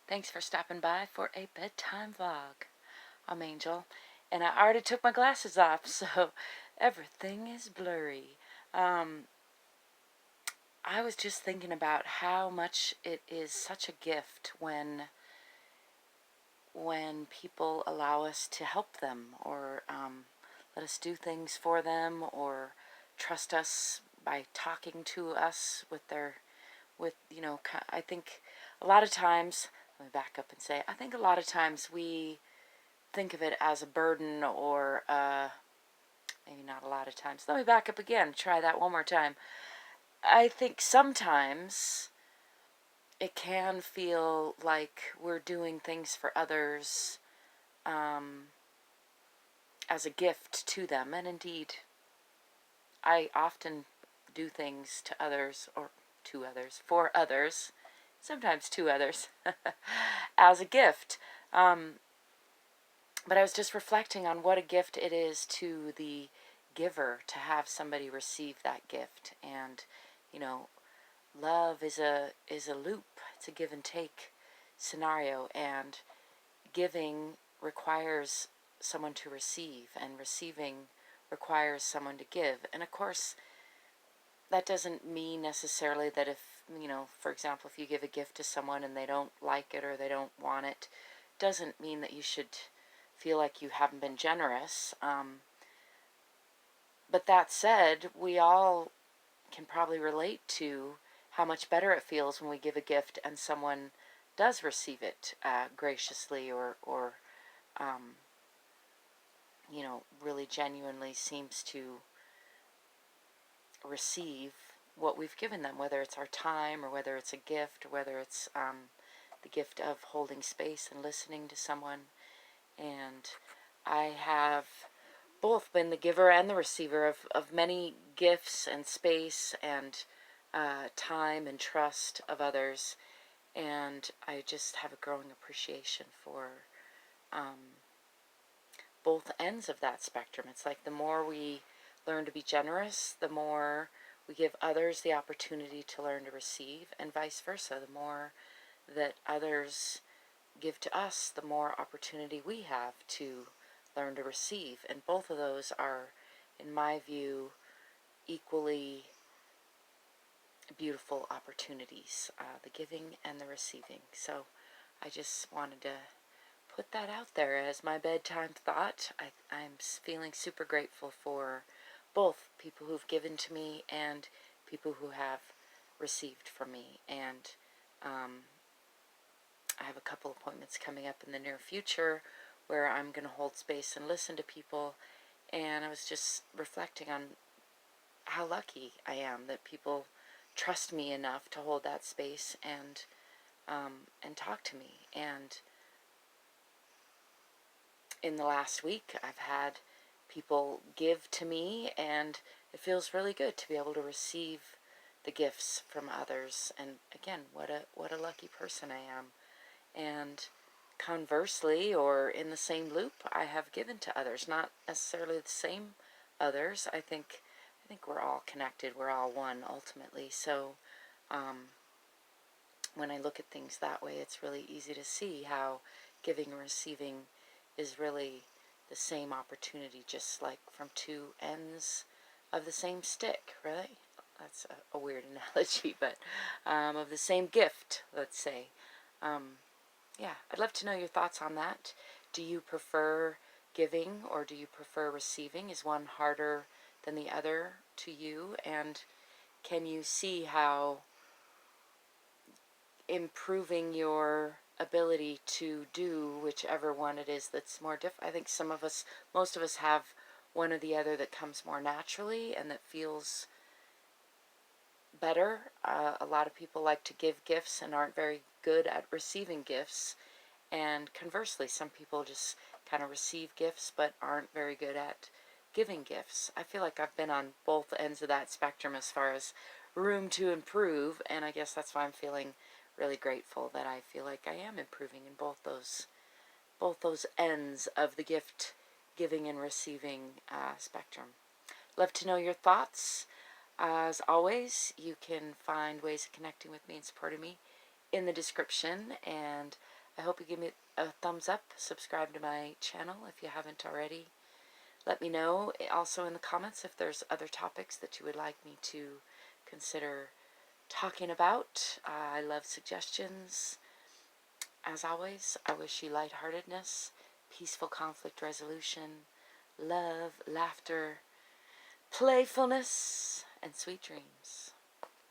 Thanks for stopping by for a bedtime vlog. I'm Angel, and I already took my glasses off, so everything is blurry. I was just thinking about how much it is such a gift when people allow us to help them, or let us do things for them, or trust us by talking to us I think a lot of times, let me back up and say, I think a lot of times we think of it as a burden, or maybe not a lot of times. Let me back up again, try that one more time. I think sometimes it can feel like we're doing things for others as a gift to them, and indeed, I often do things to others, or to others, for others, sometimes to others, as a gift. But I was just reflecting on what a gift it is to the giver to have somebody receive that gift. And, love is a loop. It's a give and take scenario, and giving requires someone to receive, and receiving requires someone to give. And of course, that doesn't mean necessarily that if, for example, if you give a gift to someone and they don't like it or they don't want it, doesn't mean that you should feel like you haven't been generous. But that said, we all can probably relate to how much better it feels when we give a gift and someone does receive it graciously, or really genuinely seems to receive what we've given them, whether it's our time, or whether it's a gift, or whether it's the gift of holding space and listening to someone. And I have both been the giver and the receiver of many gifts and space and time and trust of others. And I just have a growing appreciation for both ends of that spectrum. It's like the more we learn to be generous, the more we give others the opportunity to learn to receive, and vice versa. The more that others give to us, the more opportunity we have to learn to receive. And both of those are, in my view, equally beautiful opportunities, the giving and the receiving. So I just wanted to put that out there as my bedtime thought. I'm feeling super grateful for both people who've given to me and people who have received from me. And I have a couple appointments coming up in the near future where I'm going to hold space and listen to people. And I was just reflecting on how lucky I am that people trust me enough to hold that space and talk to me. And in the last week, I've had people give to me, and it feels really good to be able to receive the gifts from others. And again, what a lucky person I am. And conversely, or in the same loop, I have given to others, not necessarily the same others. I think we're all connected. We're all one ultimately. So when I look at things that way, it's really easy to see how giving and receiving is really the same opportunity, just like from two ends of the same stick, right? That's a weird analogy, but of the same gift, let's say. Yeah, I'd love to know your thoughts on that. Do you prefer giving, or do you prefer receiving? Is one harder than the other to you? And can you see how improving your ability to do whichever one it is that's more difficult? I think most of us have one or the other that comes more naturally and that feels better. A lot of people like to give gifts and aren't very good at receiving gifts. And conversely, some people just kind of receive gifts but aren't very good at giving gifts. I feel like I've been on both ends of that spectrum as far as room to improve, and I guess that's why I'm feeling really grateful that I feel like I am improving in both those ends of the gift giving and receiving spectrum. Love to know your thoughts. As always, you can find ways of connecting with me and supporting me in the description, and I hope you give me a thumbs up, subscribe to my channel if you haven't already. Let me know also in the comments if there's other topics that you would like me to consider talking about. I love suggestions. As always, I wish you lightheartedness, peaceful conflict resolution, love, laughter, playfulness, and sweet dreams.